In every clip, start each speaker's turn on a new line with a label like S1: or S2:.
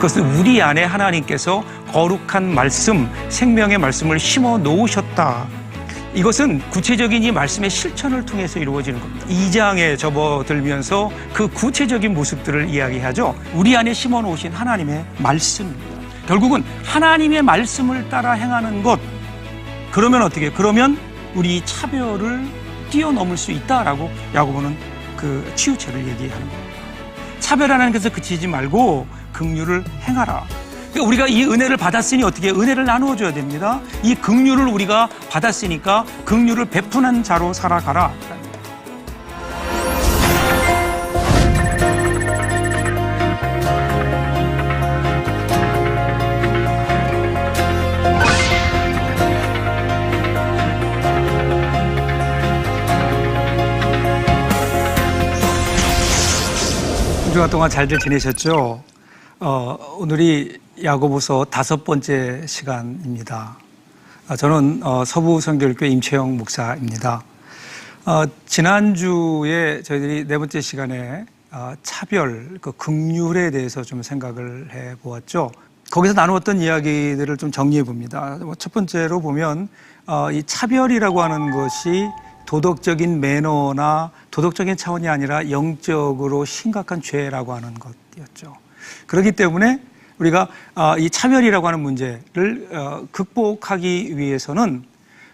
S1: 그것은 우리 안에 하나님께서 거룩한 말씀, 생명의 말씀을 심어 놓으셨다. 이것은 구체적인 이 말씀의 실천을 통해서 이루어지는 겁니다. 2장에 접어들면서 그 구체적인 모습들을 이야기하죠. 우리 안에 심어 놓으신 하나님의 말씀입니다. 결국은 하나님의 말씀을 따라 행하는 것, 그러면 어떻게 해요? 그러면 우리 차별을 뛰어넘을 수 있다라고 야고보는 그 치유체를 얘기하는 겁니다. 차별하는 것에서 그치지 말고 긍휼을 행하라. 그러니까 우리가 이 은혜를 받았으니 어떻게 해요? 은혜를 나누어 줘야 됩니다. 이 긍휼을 우리가 받았으니까 긍휼을 베푸는 자로 살아가라. 한 주간 동안 잘들 지내셨죠? 오늘이 야고보서 5번째 시간입니다. 저는 서부성결교회 임채영 목사입니다. 지난주에 저희들이 4번째 시간에 차별, 그 긍휼에 대해서 좀 생각을 해보았죠. 거기서 나누었던 이야기들을 좀 정리해 봅니다. 첫 번째로 보면 이 차별이라고 하는 것이 도덕적인 매너나 도덕적인 차원이 아니라 영적으로 심각한 죄라고 하는 것이었죠. 그렇기 때문에 우리가 이 차별이라고 하는 문제를 극복하기 위해서는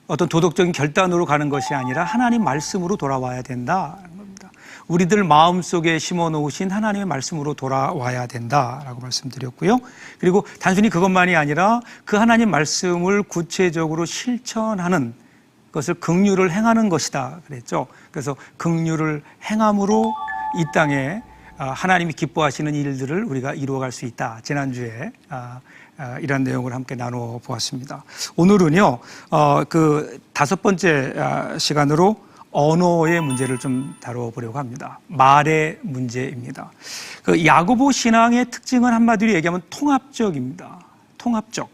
S1: 어떤 도덕적인 결단으로 가는 것이 아니라 하나님 말씀으로 돌아와야 된다는 겁니다. 우리들 마음속에 심어놓으신 하나님의 말씀으로 돌아와야 된다라고 말씀드렸고요. 그리고 단순히 그것만이 아니라 그 하나님 말씀을 구체적으로 실천하는 것을 긍휼을 행하는 것이다 그랬죠. 그래서 긍휼을 행함으로 이 땅에 하나님이 기뻐하시는 일들을 우리가 이루어갈 수 있다. 지난주에 이런 내용을 함께 나누어 보았습니다. 오늘은요, 그 5번째 시간으로 언어의 문제를 좀 다뤄보려고 합니다. 말의 문제입니다. 그 야고보 신앙의 특징은 한마디로 얘기하면 통합적입니다. 통합적.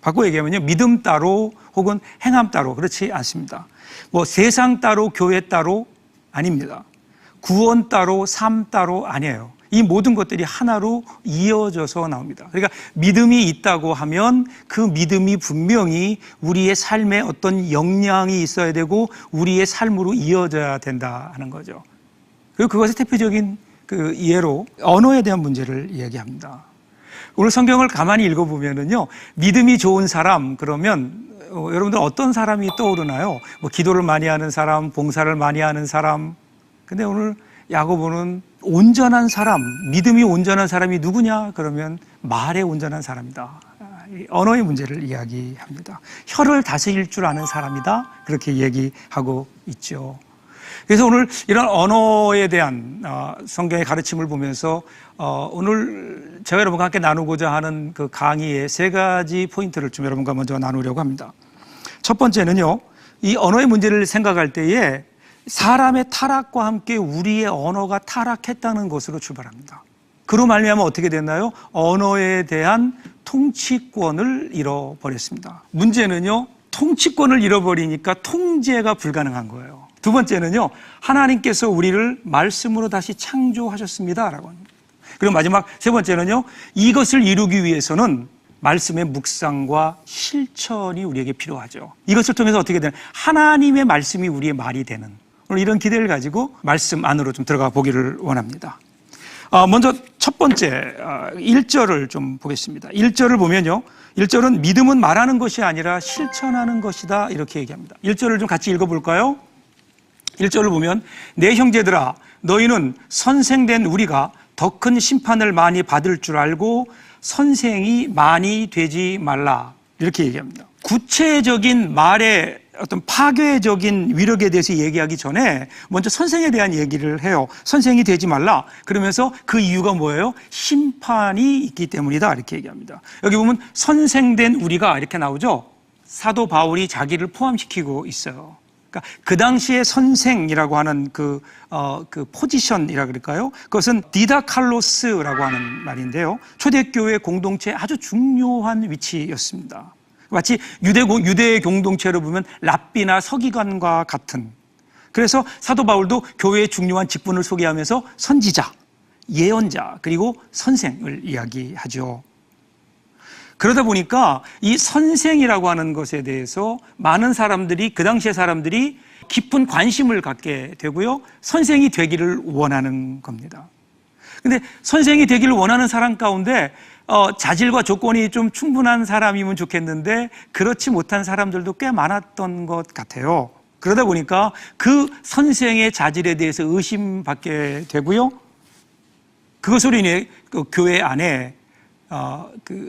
S1: 바꿔 얘기하면요, 믿음 따로 혹은 행함 따로 그렇지 않습니다. 뭐 세상 따로 교회 따로 아닙니다. 구원 따로 삶 따로 아니에요. 이 모든 것들이 하나로 이어져서 나옵니다. 그러니까 믿음이 있다고 하면 그 믿음이 분명히 우리의 삶에 어떤 영향이 있어야 되고 우리의 삶으로 이어져야 된다 하는 거죠. 그리고 그것의 대표적인 그 예로 언어에 대한 문제를 이야기합니다. 오늘 성경을 가만히 읽어보면은요, 믿음이 좋은 사람 그러면 여러분들 어떤 사람이 떠오르나요? 뭐 기도를 많이 하는 사람, 봉사를 많이 하는 사람. 근데 오늘 야고보는 온전한 사람, 믿음이 온전한 사람이 누구냐? 그러면 말에 온전한 사람이다. 언어의 문제를 이야기합니다. 혀를 다스릴 줄 아는 사람이다. 그렇게 얘기하고 있죠. 그래서 오늘 이런 언어에 대한 성경의 가르침을 보면서 오늘 제가 여러분과 함께 나누고자 하는 그 강의의 3가지 포인트를 좀 여러분과 먼저 나누려고 합니다. 첫 번째는요, 이 언어의 문제를 생각할 때에 사람의 타락과 함께 우리의 언어가 타락했다는 것으로 출발합니다. 그로 말미암아 어떻게 됐나요? 언어에 대한 통치권을 잃어버렸습니다. 문제는요, 통치권을 잃어버리니까 통제가 불가능한 거예요. 두 번째는요, 하나님께서 우리를 말씀으로 다시 창조하셨습니다라고 합니다. 그리고 마지막 3번째는요, 이것을 이루기 위해서는 말씀의 묵상과 실천이 우리에게 필요하죠. 이것을 통해서 어떻게 되는, 하나님의 말씀이 우리의 말이 되는, 오늘 이런 기대를 가지고 말씀 안으로 좀 들어가 보기를 원합니다. 먼저 첫 번째 1절을 좀 보겠습니다. 1절을 보면요, 1절은 믿음은 말하는 것이 아니라 실천하는 것이다 이렇게 얘기합니다. 1절을 좀 같이 읽어볼까요? 1절을 보면 내 형제들아 너희는 선생된 우리가 더 큰 심판을 많이 받을 줄 알고 선생이 많이 되지 말라 이렇게 얘기합니다. 구체적인 말의 어떤 파괴적인 위력에 대해서 얘기하기 전에 먼저 선생에 대한 얘기를 해요. 선생이 되지 말라. 그러면서 그 이유가 뭐예요? 심판이 있기 때문이다 이렇게 얘기합니다. 여기 보면 선생된 우리가 이렇게 나오죠. 사도 바울이 자기를 포함시키고 있어요. 그러니까 그 당시에 선생이라고 하는 그 포지션이라 그럴까요? 그것은 디다칼로스라고 하는 말인데요. 초대교회 공동체의 아주 중요한 위치였습니다. 마치 유대 공동체로 보면 랍비나 서기관과 같은. 그래서 사도 바울도 교회의 중요한 직분을 소개하면서 선지자, 예언자, 그리고 선생을 이야기하죠. 그러다 보니까 이 선생이라고 하는 것에 대해서 많은 사람들이, 그 당시의 사람들이 깊은 관심을 갖게 되고요. 선생이 되기를 원하는 겁니다. 근데 선생이 되기를 원하는 사람 가운데 자질과 조건이 좀 충분한 사람이면 좋겠는데 그렇지 못한 사람들도 꽤 많았던 것 같아요. 그러다 보니까 그 선생의 자질에 대해서 의심받게 되고요. 그것으로 인해 그 교회 안에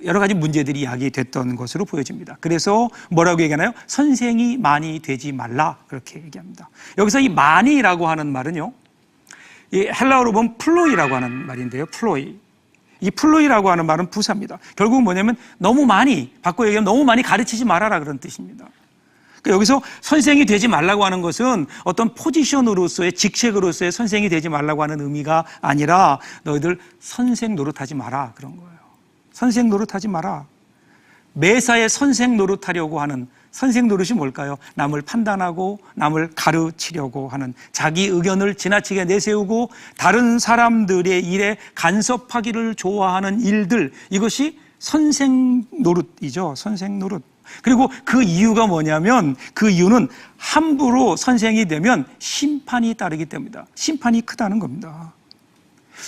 S1: 여러 가지 문제들이 야기됐던 것으로 보여집니다. 그래서 뭐라고 얘기하나요? 선생이 많이 되지 말라, 그렇게 얘기합니다. 여기서 이 많이라고 하는 말은요, 이 헬라어로 보면 플로이라고 하는 말인데요. 플로이. 이 플로이라고 하는 말은 부사입니다. 결국은 뭐냐면 너무 많이, 바꿔 얘기하면 너무 많이 가르치지 말아라, 그런 뜻입니다. 그러니까 여기서 선생이 되지 말라고 하는 것은 어떤 포지션으로서의, 직책으로서의 선생이 되지 말라고 하는 의미가 아니라 너희들 선생 노릇하지 마라, 그런 거예요. 선생 노릇하지 마라. 매사에 선생 노릇하려고 하는, 선생 노릇이 뭘까요? 남을 판단하고 남을 가르치려고 하는, 자기 의견을 지나치게 내세우고 다른 사람들의 일에 간섭하기를 좋아하는 일들, 이것이 선생 노릇이죠. 선생 노릇. 그리고 그 이유가 뭐냐면, 그 이유는 함부로 선생이 되면 심판이 따르기 때문이다. 심판이 크다는 겁니다.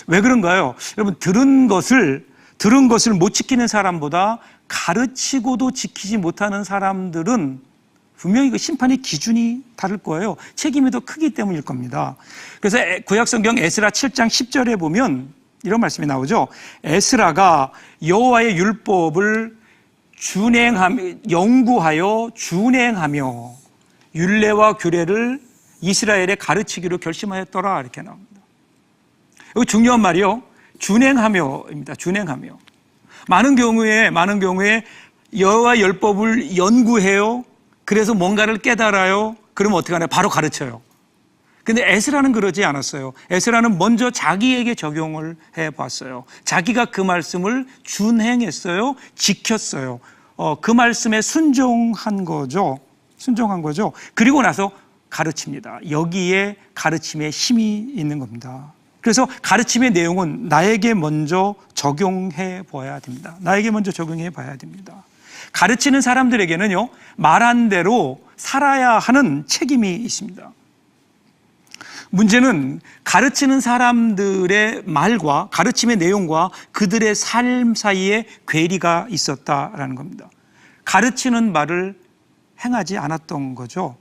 S1: 왜 그런가요? 여러분, 들은 것을 못 지키는 사람보다 가르치고도 지키지 못하는 사람들은 분명히 그 심판의 기준이 다를 거예요. 책임이 더 크기 때문일 겁니다. 그래서 구약성경 에스라 7장 10절에 보면 이런 말씀이 나오죠. 에스라가 여호와의 율법을 연구하여 준행하며 율례와 규례를 이스라엘에 가르치기로 결심하였더라, 이렇게 나옵니다. 여기 중요한 말이요, 준행하며입니다. 준행하며. 많은 경우에 여호와 율법을 연구해요. 그래서 뭔가를 깨달아요. 그러면 어떻게 하나요? 바로 가르쳐요. 근데 에스라는 그러지 않았어요. 에스라는 먼저 자기에게 적용을 해봤어요. 자기가 그 말씀을 준행했어요. 지켰어요. 그 말씀에 순종한 거죠. 그리고 나서 가르칩니다. 여기에 가르침의 힘이 있는 겁니다. 그래서 가르침의 내용은 나에게 먼저 적용해 봐야 됩니다. 가르치는 사람들에게는요, 말한 대로 살아야 하는 책임이 있습니다. 문제는 가르치는 사람들의 말과 가르침의 내용과 그들의 삶 사이에 괴리가 있었다라는 겁니다. 가르치는 말을 행하지 않았던 거죠.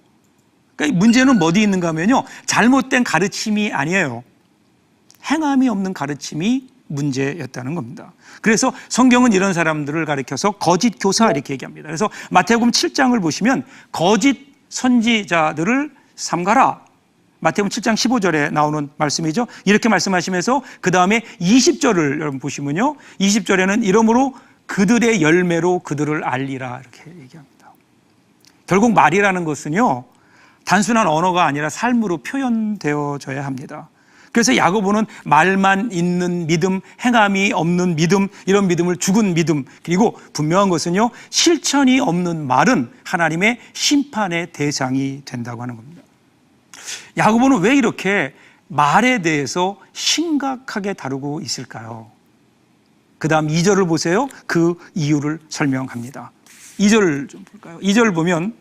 S1: 그러니까 문제는 어디 있는가 하면요, 잘못된 가르침이 아니에요. 행함이 없는 가르침이 문제였다는 겁니다. 그래서 성경은 이런 사람들을 가리켜서 거짓 교사, 이렇게 얘기합니다. 그래서 마태복음 7장을 보시면 거짓 선지자들을 삼가라, 마태복음 7장 15절에 나오는 말씀이죠. 이렇게 말씀하시면서 그 다음에 20절을 여러분 보시면요, 20절에는 이러므로 그들의 열매로 그들을 알리라, 이렇게 얘기합니다. 결국 말이라는 것은요, 단순한 언어가 아니라 삶으로 표현되어져야 합니다. 그래서 야고보는 말만 있는 믿음, 행함이 없는 믿음, 이런 믿음을 죽은 믿음, 그리고 분명한 것은요, 실천이 없는 말은 하나님의 심판의 대상이 된다고 하는 겁니다. 야고보는 왜 이렇게 말에 대해서 심각하게 다루고 있을까요? 그 다음 2절을 보세요. 그 이유를 설명합니다. 2절 좀 볼까요? 2절 보면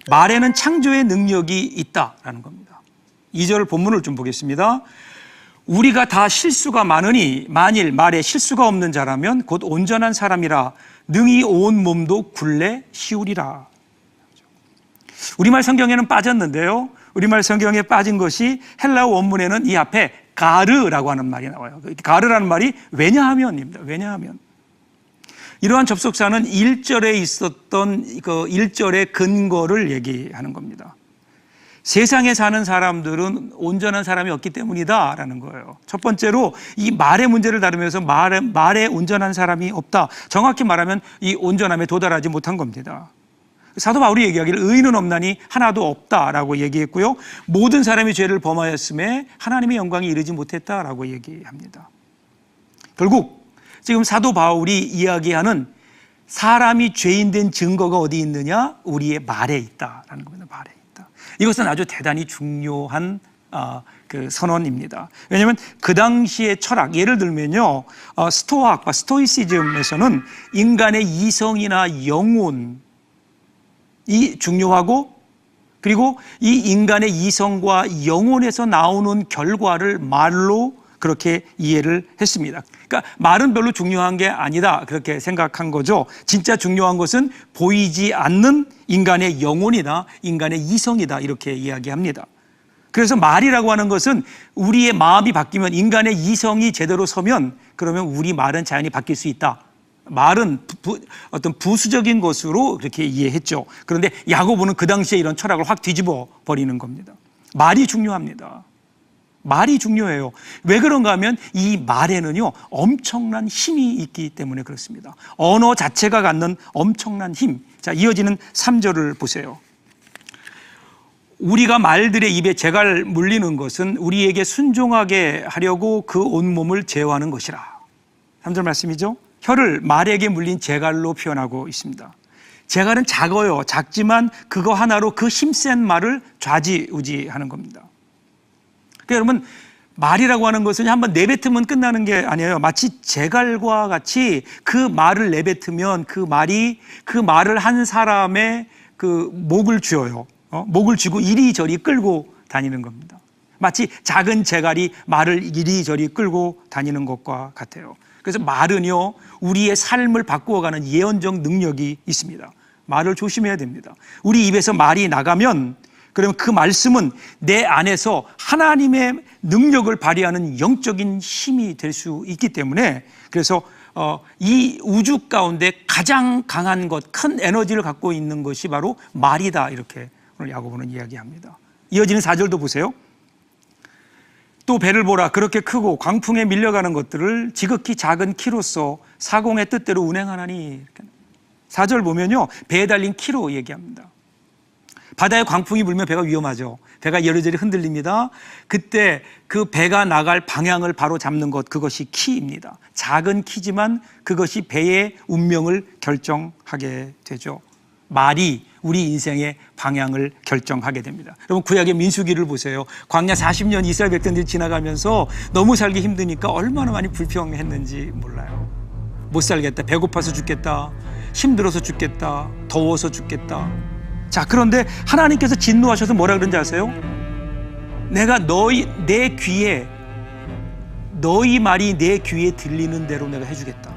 S1: 말에는 창조의 능력이 있다라는 겁니다. 2절 본문을 좀 보겠습니다. 우리가 다 실수가 많으니 만일 말에 실수가 없는 자라면 곧 온전한 사람이라 능히 온 몸도 굴레 씌우리라. 우리말 성경에는 빠졌는데요, 우리말 성경에 빠진 것이 헬라어 원문에는 이 앞에 가르라고 하는 말이 나와요. 가르라는 말이 왜냐하면입니다. 왜냐하면. 이러한 접속사는 1절에 있었던 그 1절의 근거를 얘기하는 겁니다. 세상에 사는 사람들은 온전한 사람이 없기 때문이다 라는 거예요. 첫 번째로 이 말의 문제를 다루면서 말에 온전한 사람이 없다, 정확히 말하면 이 온전함에 도달하지 못한 겁니다. 사도 바울이 얘기하기를 의인은 없나니 하나도 없다라고 얘기했고요, 모든 사람이 죄를 범하였음에 하나님의 영광에 이르지 못했다라고 얘기합니다. 결국 지금 사도 바울이 이야기하는 사람이 죄인 된 증거가 어디 있느냐? 우리의 말에 있다라는 겁니다. 말에 있다. 이것은 아주 대단히 중요한 그 선언입니다. 왜냐하면 그 당시의 철학, 예를 들면요, 스토아학과 스토이시즘에서는 인간의 이성이나 영혼이 중요하고, 그리고 이 인간의 이성과 영혼에서 나오는 결과를 말로 그렇게 이해를 했습니다. 그러니까 말은 별로 중요한 게 아니다, 그렇게 생각한 거죠. 진짜 중요한 것은 보이지 않는 인간의 영혼이다, 인간의 이성이다, 이렇게 이야기합니다. 그래서 말이라고 하는 것은 우리의 마음이 바뀌면, 인간의 이성이 제대로 서면, 그러면 우리 말은 자연히 바뀔 수 있다. 말은 어떤 부수적인 것으로 그렇게 이해했죠. 그런데 야고보는 그 당시에 이런 철학을 확 뒤집어 버리는 겁니다. 말이 중요합니다. 말이 중요해요. 왜 그런가 하면 이 말에는요, 엄청난 힘이 있기 때문에 그렇습니다. 언어 자체가 갖는 엄청난 힘. 자, 이어지는 3절을 보세요. 우리가 말들의 입에 재갈 물리는 것은 우리에게 순종하게 하려고 그 온몸을 제어하는 것이라. 3절 말씀이죠. 혀를 말에게 물린 재갈로 표현하고 있습니다. 재갈은 작아요. 작지만 그거 하나로 그 힘센 말을 좌지우지하는 겁니다. 그러니까 여러분, 말이라고 하는 것은 한번 내뱉으면 끝나는 게 아니에요. 마치 재갈과 같이 그 말을 내뱉으면 그 말을 한 사람의 그 목을 쥐어요. 목을 쥐고 이리저리 끌고 다니는 겁니다. 마치 작은 재갈이 말을 이리저리 끌고 다니는 것과 같아요. 그래서 말은요, 우리의 삶을 바꾸어가는 예언적 능력이 있습니다. 말을 조심해야 됩니다. 우리 입에서 말이 나가면, 그러면 그 말씀은 내 안에서 하나님의 능력을 발휘하는 영적인 힘이 될 수 있기 때문에, 그래서 이 우주 가운데 가장 강한 것, 큰 에너지를 갖고 있는 것이 바로 말이다, 이렇게 오늘 야고보는 이야기합니다. 이어지는 4절도 보세요. 또 배를 보라, 그렇게 크고 광풍에 밀려가는 것들을 지극히 작은 키로서 사공의 뜻대로 운행하나니. 4절 보면요, 배에 달린 키로 얘기합니다. 바다에 광풍이 불면 배가 위험하죠. 배가 여러저리 흔들립니다. 그때 그 배가 나갈 방향을 바로 잡는 것, 그것이 키입니다. 작은 키지만 그것이 배의 운명을 결정하게 되죠. 말이 우리 인생의 방향을 결정하게 됩니다. 여러분, 구약의 민수기를 보세요. 광야 40년 이스라엘 백성들이 지나가면서 너무 살기 힘드니까 얼마나 많이 불평했는지 몰라요. 못 살겠다, 배고파서 죽겠다, 힘들어서 죽겠다, 더워서 죽겠다. 자, 그런데 하나님께서 진노하셔서 뭐라 그런지 아세요? 내가 내 귀에, 너희 말이 내 귀에 들리는 대로 내가 해주겠다.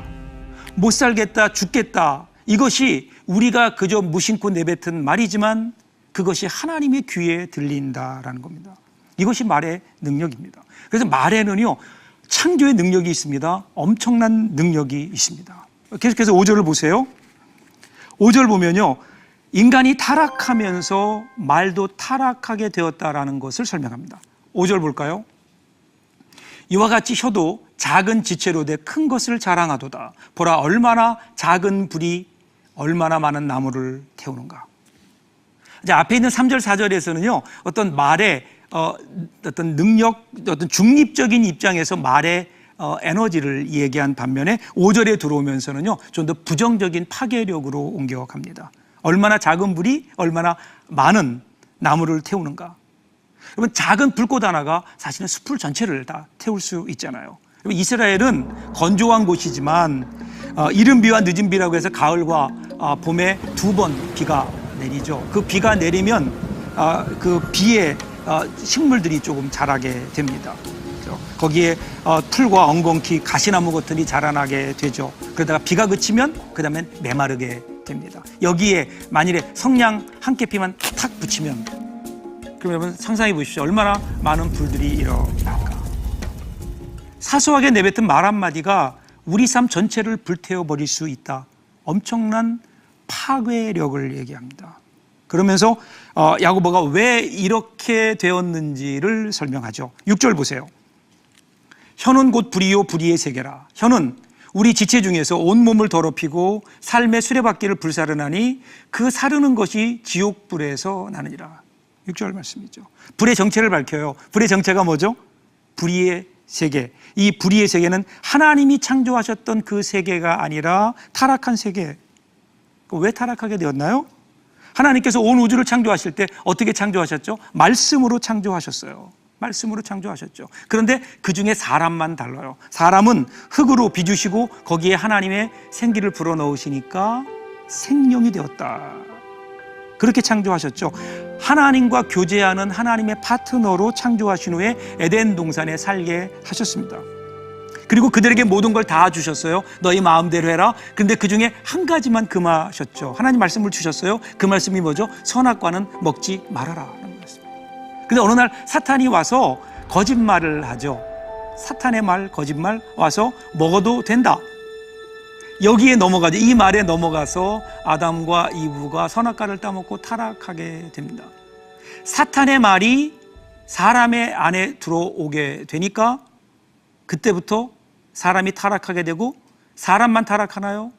S1: 못 살겠다, 죽겠다, 이것이 우리가 그저 무심코 내뱉은 말이지만 그것이 하나님의 귀에 들린다라는 겁니다. 이것이 말의 능력입니다. 그래서 말에는요, 창조의 능력이 있습니다. 엄청난 능력이 있습니다. 계속해서 5절을 보세요. 5절 보면요, 인간이 타락하면서 말도 타락하게 되었다라는 것을 설명합니다. 5절 볼까요? 이와 같이 혀도 작은 지체로 돼 큰 것을 자랑하도다. 보라, 얼마나 작은 불이 얼마나 많은 나무를 태우는가. 이제 앞에 있는 3절, 4절에서는요, 어떤 말의 어떤 능력, 어떤 중립적인 입장에서 말의 에너지를 얘기한 반면에 5절에 들어오면서는요, 좀 더 부정적인 파괴력으로 옮겨갑니다. 얼마나 작은 불이 얼마나 많은 나무를 태우는가. 여러분, 작은 불꽃 하나가 사실은 숲을 전체를 다 태울 수 있잖아요. 이스라엘은 건조한 곳이지만 이른 비와 늦은 비라고 해서 가을과 봄에 2번 비가 내리죠. 그 비가 내리면 그 비에 식물들이 조금 자라게 됩니다. 거기에 풀과 엉겅퀴, 가시나무 같은 이 자라나게 되죠. 그러다가 비가 그치면 그 다음엔 메마르게 됩니다. 여기에 만일에 성냥 한 캐피만 탁 붙이면, 그럼 여러분 상상해 보십시오. 얼마나 많은 불들이 일어날까. 사소하게 내뱉은 말 한마디가 우리 삶 전체를 불태워 버릴 수 있다. 엄청난 파괴력을 얘기합니다. 그러면서 야고보가 왜 이렇게 되었는지를 설명하죠. 6절 보세요. 혀는 곧 불이요 불의의 세계라. 혀는 우리 지체 중에서 온몸을 더럽히고 삶의 수레바퀴를 불사르나니 그 사르는 것이 지옥불에서 나느니라. 6절 말씀이죠. 불의 정체를 밝혀요. 불의 정체가 뭐죠? 불의의 세계. 이 불의의 세계는 하나님이 창조하셨던 그 세계가 아니라 타락한 세계. 왜 타락하게 되었나요? 하나님께서 온 우주를 창조하실 때 어떻게 창조하셨죠? 말씀으로 창조하셨어요. 말씀으로 창조하셨죠. 그런데 그 중에 사람만 달라요. 사람은 흙으로 빚으시고 거기에 하나님의 생기를 불어넣으시니까 생명이 되었다. 그렇게 창조하셨죠. 하나님과 교제하는 하나님의 파트너로 창조하신 후에 에덴 동산에 살게 하셨습니다. 그리고 그들에게 모든 걸 다 주셨어요. 너희 마음대로 해라. 그런데 그 중에 한 가지만 금하셨죠. 하나님 말씀을 주셨어요. 그 말씀이 뭐죠? 선악과는 먹지 말아라 라는 말씀입니다. 근데 어느 날 사탄이 와서 거짓말을 하죠. 사탄의 말, 거짓말 와서 먹어도 된다. 여기에 넘어가죠. 이 말에 넘어가서 아담과 이브가 선악과를 따먹고 타락하게 됩니다. 사탄의 말이 사람의 안에 들어오게 되니까 그때부터 사람이 타락하게 되고, 사람만 타락하나요?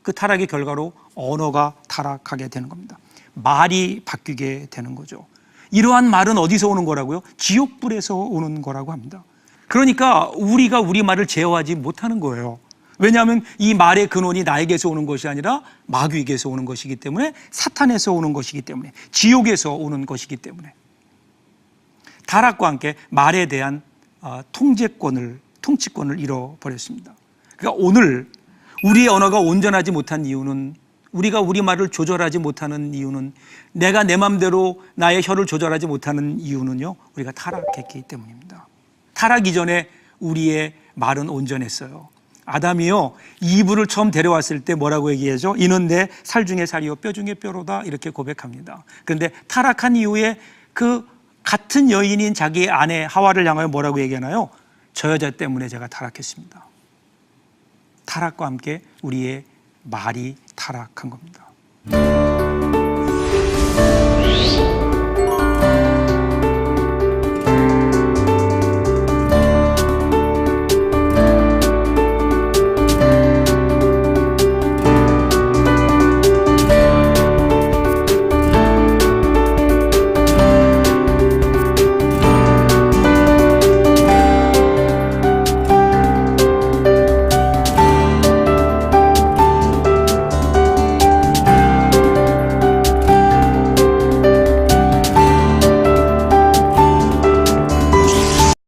S1: 그 타락의 결과로 언어가 타락하게 되는 겁니다. 말이 바뀌게 되는 거죠. 이러한 말은 어디서 오는 거라고요? 지옥불에서 오는 거라고 합니다. 그러니까 우리가 우리 말을 제어하지 못하는 거예요. 왜냐하면 이 말의 근원이 나에게서 오는 것이 아니라 마귀에게서 오는 것이기 때문에, 사탄에서 오는 것이기 때문에, 지옥에서 오는 것이기 때문에 타락과 함께 말에 대한 통치권을 잃어버렸습니다. 그러니까 오늘 우리의 언어가 온전하지 못한 이유는, 우리가 우리 말을 조절하지 못하는 이유는, 내가 내 마음대로 나의 혀를 조절하지 못하는 이유는요, 우리가 타락했기 때문입니다. 타락 이전에 우리의 말은 온전했어요. 아담이요, 이브를 처음 데려왔을 때 뭐라고 얘기하죠? 이는 내 살 중에 살이요 뼈 중에 뼈로다, 이렇게 고백합니다. 그런데 타락한 이후에 그 같은 여인인 자기 아내 하와를 향하여 뭐라고 얘기하나요? 저 여자 때문에 제가 타락했습니다. 타락과 함께 우리의 말이 타락한 겁니다.